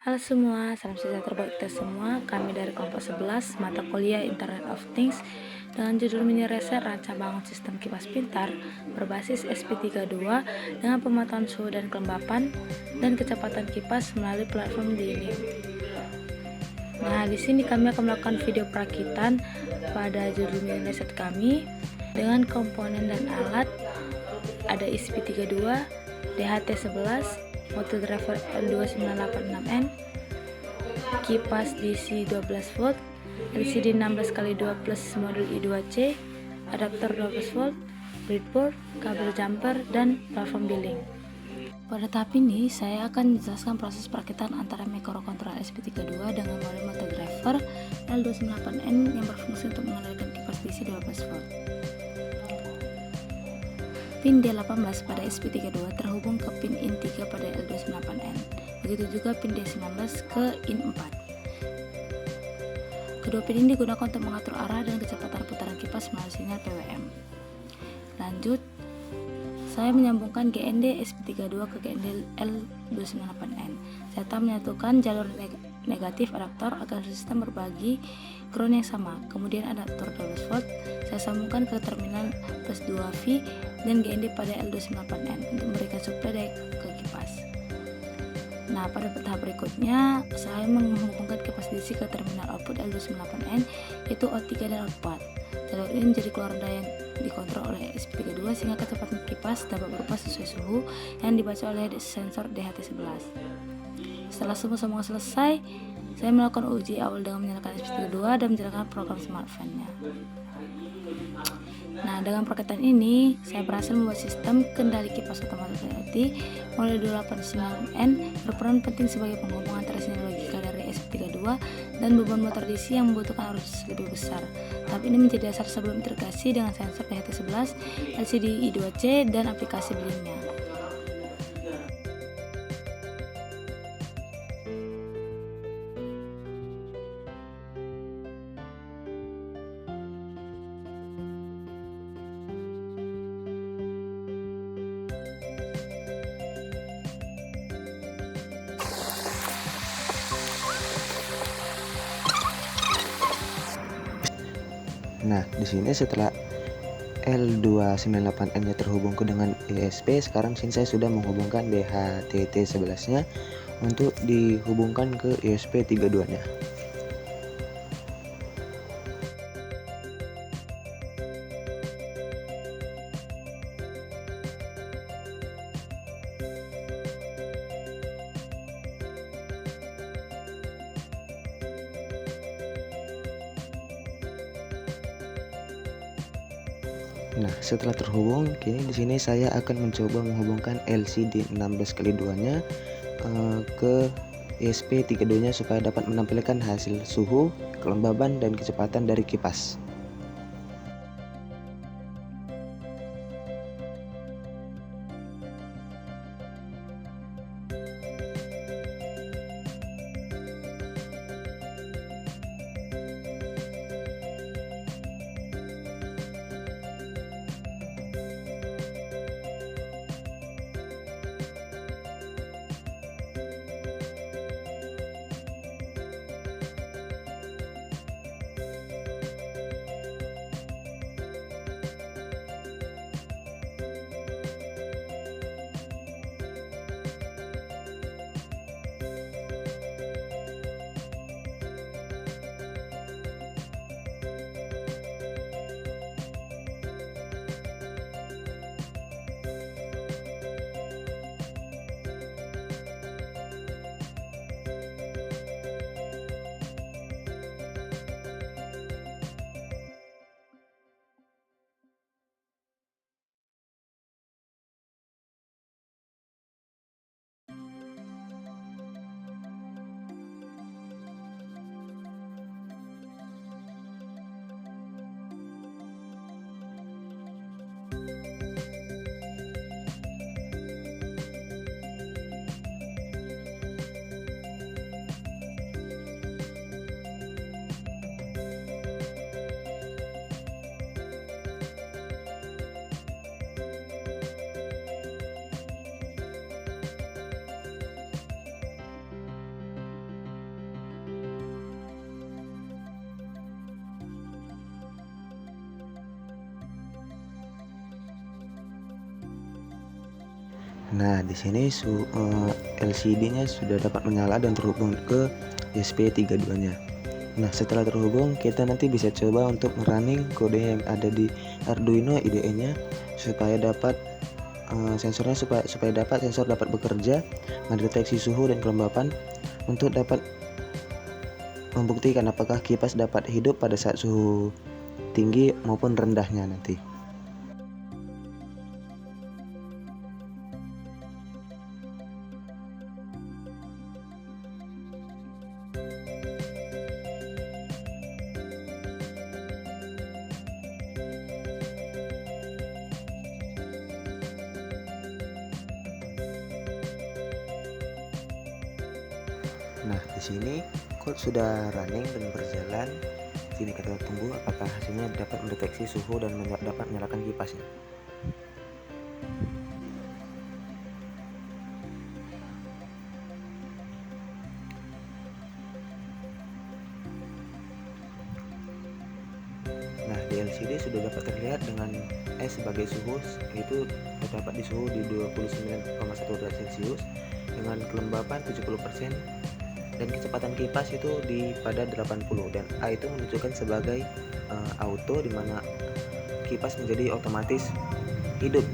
Halo semua, salam sejahtera buat kita semua. Kami dari kelompok 11 mata kuliah Internet of Things dengan judul mini riset rancang bangun sistem kipas pintar berbasis SP32 dengan pemantauan suhu dan kelembapan dan kecepatan kipas melalui platform D-Link. Nah, di sini kami akan melakukan video perakitan pada judul mini riset kami dengan komponen dan alat ada SP32, DHT11, motor driver L2986N, kipas DC 12 volt, LCD 16x2 plus modul I2C, adaptor 12 volt, breadboard, kabel jumper, dan platform billing. Pada tahap ini, saya akan menjelaskan proses perakitan antara microcontroller SP32 dengan modul motor driver L298N yang berfungsi untuk mengendalikan kipas DC 12 volt. Pin D18 pada SP32 terhubung ke pin IN3 pada L298N. Begitu juga pin D19 ke IN4. Kedua pin ini digunakan untuk mengatur arah dan kecepatan putaran kipas melalui sinyal PWM. Lanjut, saya menyambungkan GND SP32 ke GND L298N serta menyatukan jalur negatif adaptor agar sistem berbagi ground yang sama. Kemudian adaptor 12 volt saya sambungkan ke terminal plus 2V dan GND pada L298N untuk memberikan suplai ke kipas. Nah, pada tahap berikutnya saya menghubungkan kipas DC ke terminal output L298N yaitu O3 dan O4. Jalur ini menjadi keluaran daya yang dikontrol oleh SP32 sehingga kecepatan kipas dapat berubah sesuai suhu yang dibaca oleh sensor DHT11. Setelah semua selesai, saya melakukan uji awal dengan menyalakan SP32 dan menjalankan program smart fan-nya. Nah, dengan perakitan ini, saya berhasil membuat sistem kendali kipas otomatis IoT model 289N berperan penting sebagai penghubung antara sinyal logika dari SP32 dan beban motor DC yang membutuhkan arus lebih besar. Tahap ini menjadi dasar sebelum integrasi dengan sensor DHT11, LCD I2C, dan aplikasi billing-nya. Nah, di sini setelah L298N-nya terhubung dengan ESP, sekarang sini saya sudah menghubungkan DHT11-nya untuk dihubungkan ke ESP32-nya. Nah, setelah terhubung, kini di sini saya akan mencoba menghubungkan LCD 16x2-nya ke ESP32-nya supaya dapat menampilkan hasil suhu, kelembaban, dan kecepatan dari kipas. Nah, di sini LCD-nya sudah dapat menyala dan terhubung ke ESP32-nya. Nah, setelah terhubung, kita nanti bisa coba untuk merunning kode yang ada di Arduino IDE-nya supaya dapat supaya dapat sensor dapat bekerja, mendeteksi suhu dan kelembapan untuk dapat membuktikan apakah kipas dapat hidup pada saat suhu tinggi maupun rendahnya nanti. Nah, di sini code sudah running dan berjalan. Sini kita tunggu apakah hasilnya dapat mendeteksi suhu dan dapat menyalakan kipasnya. Nah, di LCD sudah dapat terlihat dengan S sebagai suhu, yaitu terdapat di suhu di 29,1 derajat Celcius dengan kelembapan 70% dan kecepatan kipas itu pada 80, dan A itu menunjukkan sebagai auto, di mana kipas menjadi otomatis hidup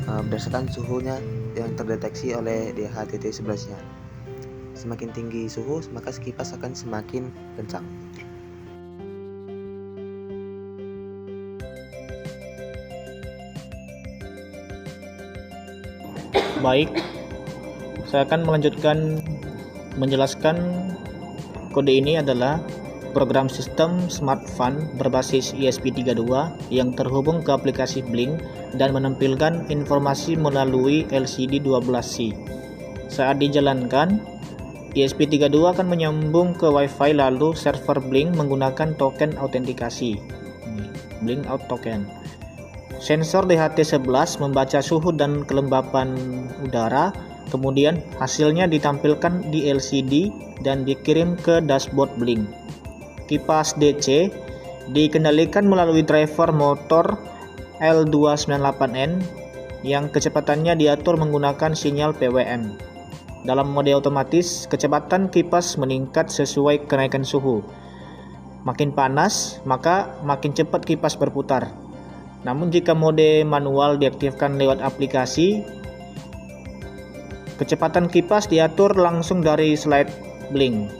berdasarkan suhunya yang terdeteksi oleh DHT11-nya. Semakin tinggi suhu, maka kipas akan semakin kencang. Baik, saya akan melanjutkan menjelaskan kode ini adalah program sistem Smart Fan berbasis ESP32 yang terhubung ke aplikasi Blink dan menampilkan informasi melalui LCD 12C. Saat dijalankan, ESP32 akan menyambung ke Wi-Fi, lalu server Blink menggunakan token autentikasi. Blink Out Token. Sensor DHT11 membaca suhu dan kelembapan udara. Kemudian hasilnya ditampilkan di LCD dan dikirim ke dashboard Blink. Kipas DC dikendalikan melalui driver motor L298N yang kecepatannya diatur menggunakan sinyal PWM. Dalam mode otomatis, kecepatan kipas meningkat sesuai kenaikan suhu. Makin panas, maka makin cepat kipas berputar. Namun jika mode manual diaktifkan lewat aplikasi, kecepatan kipas diatur langsung dari slide Blink.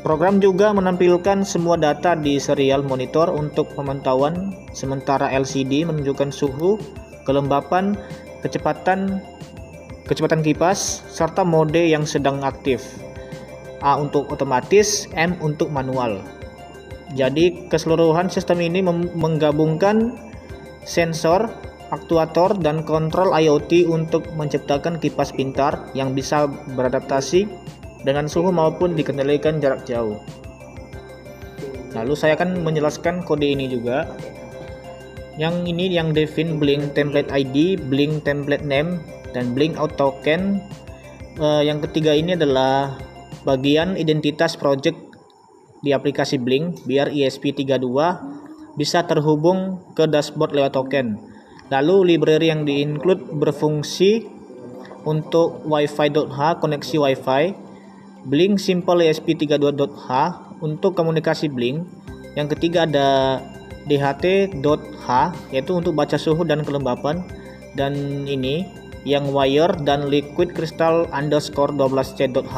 Program juga menampilkan semua data di serial monitor untuk pemantauan, sementara LCD menunjukkan suhu, kelembapan, kecepatan kipas, serta mode yang sedang aktif. A untuk otomatis, M untuk manual. Jadi keseluruhan sistem ini menggabungkan sensor, aktuator, dan kontrol IoT untuk menciptakan kipas pintar yang bisa beradaptasi dengan suhu maupun dikendalikan jarak jauh. Lalu saya akan menjelaskan kode ini juga. Yang ini yang define Blink Template ID, Blink Template Name, dan Blink Out Token. Yang ketiga ini adalah bagian identitas project di aplikasi Blink biar ESP32 bisa terhubung ke dashboard lewat token. Lalu library yang di-include berfungsi untuk Wi-Fi.h, koneksi Wi-Fi, Blink Simple ESP32.h untuk komunikasi Blink. Yang ketiga ada DHT.h, yaitu untuk baca suhu dan kelembapan, dan ini yang wire dan liquid crystal underscore 12c.h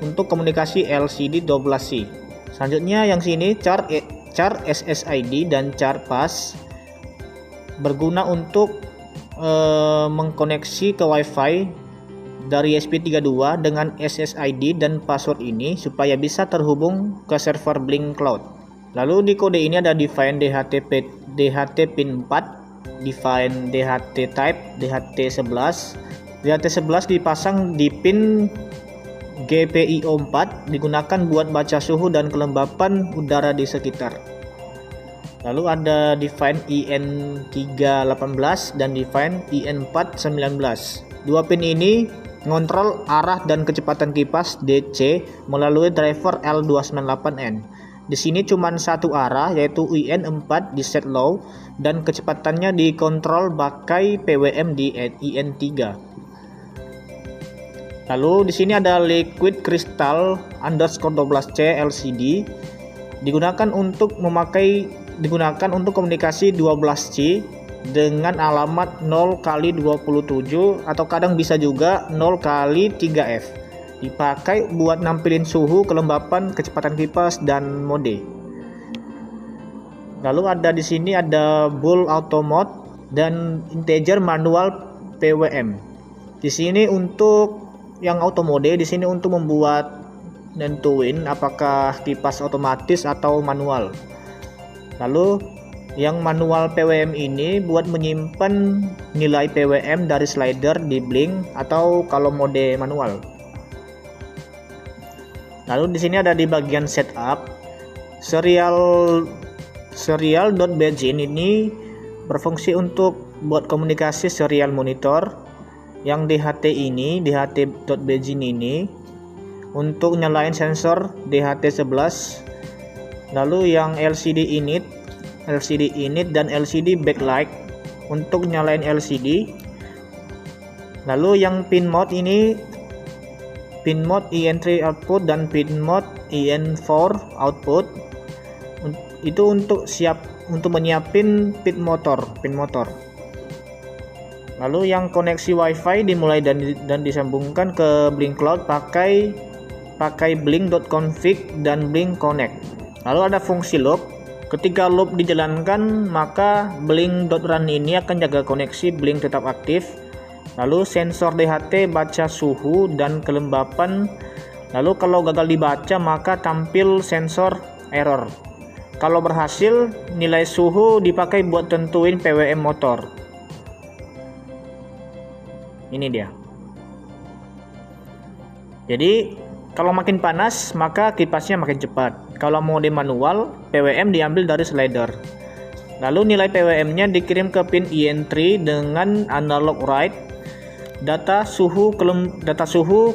untuk komunikasi LCD 12C. Selanjutnya yang sini char SSID dan char pass berguna untuk mengkoneksi ke Wi-Fi dari ESP32 dengan SSID dan password ini supaya bisa terhubung ke server Blink Cloud. Lalu di kode ini ada define DHT pin 4, define DHT type, DHT11. DHT11 dipasang di pin GPIO 4, digunakan buat baca suhu dan kelembapan udara di sekitar. Lalu ada define IN318 dan define IN419. Dua pin ini mengontrol arah dan kecepatan kipas DC melalui driver L298N. Di sini cuma satu arah, yaitu IN4 di set low dan kecepatannya dikontrol pakai PWM di IN3. Lalu di sini ada liquid crystal underscore 12C LCD digunakan untuk komunikasi 12C dengan alamat 0x27 atau kadang bisa juga 0x3F. Dipakai buat nampilin suhu, kelembapan, kecepatan kipas dan mode. Lalu di sini ada bull auto mode dan integer manual PWM. Di sini untuk yang auto mode di sini untuk membuat nentuin apakah kipas otomatis atau manual. Lalu yang manual PWM ini buat menyimpan nilai PWM dari slider di blink atau kalau mode manual. Lalu di sini ada di bagian setup serial.begin ini berfungsi untuk buat komunikasi serial monitor. Yang DHT.begin ini untuk nyalain sensor DHT11. Lalu yang LCD init dan LCD backlight untuk nyalain LCD. Lalu yang pin mode ini pin mode IN3 output dan pin mode IN4 output itu untuk menyiapin pin motor. Lalu yang koneksi WiFi dimulai dan disambungkan ke Blink Cloud pakai blink.config dan blink connect. Lalu ada fungsi loop. Ketika loop dijalankan, maka blink.run ini akan jaga koneksi blink tetap aktif. Lalu sensor DHT baca suhu dan kelembapan. Lalu kalau gagal dibaca, maka tampil sensor error. Kalau berhasil, nilai suhu dipakai buat tentuin PWM motor. Ini dia. Jadi kalau makin panas maka kipasnya makin cepat. Kalau mode manual, PWM diambil dari slider. Lalu nilai PWM-nya dikirim ke pin IN3 dengan analog write. Data suhu,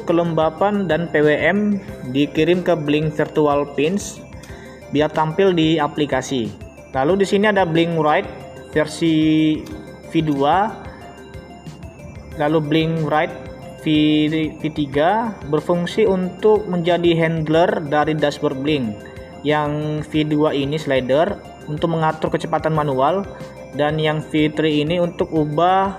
kelembapan dan PWM dikirim ke blink virtual pins biar tampil di aplikasi. Lalu di sini ada blink write versi V2. Lalu blink write V3 berfungsi untuk menjadi handler dari dashboard blink. Yang V2 ini slider untuk mengatur kecepatan manual dan yang V3 ini untuk ubah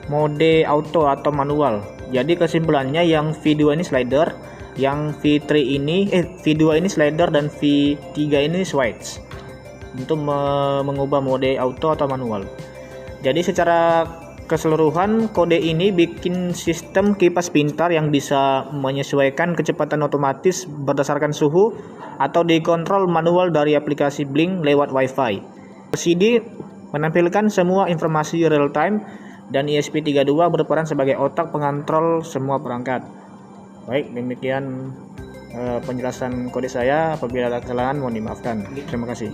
mode auto atau manual. Jadi kesimpulannya yang V2 ini slider, yang V2 ini slider dan V3 ini switch untuk mengubah mode auto atau manual. Jadi secara keseluruhan kode ini bikin sistem kipas pintar yang bisa menyesuaikan kecepatan otomatis berdasarkan suhu atau dikontrol manual dari aplikasi Blink lewat Wi-Fi. LCD menampilkan semua informasi real time dan ESP32 berperan sebagai otak pengontrol semua perangkat. Baik, demikian penjelasan kode saya. Apabila ada kesalahan mohon dimaafkan. Terima kasih.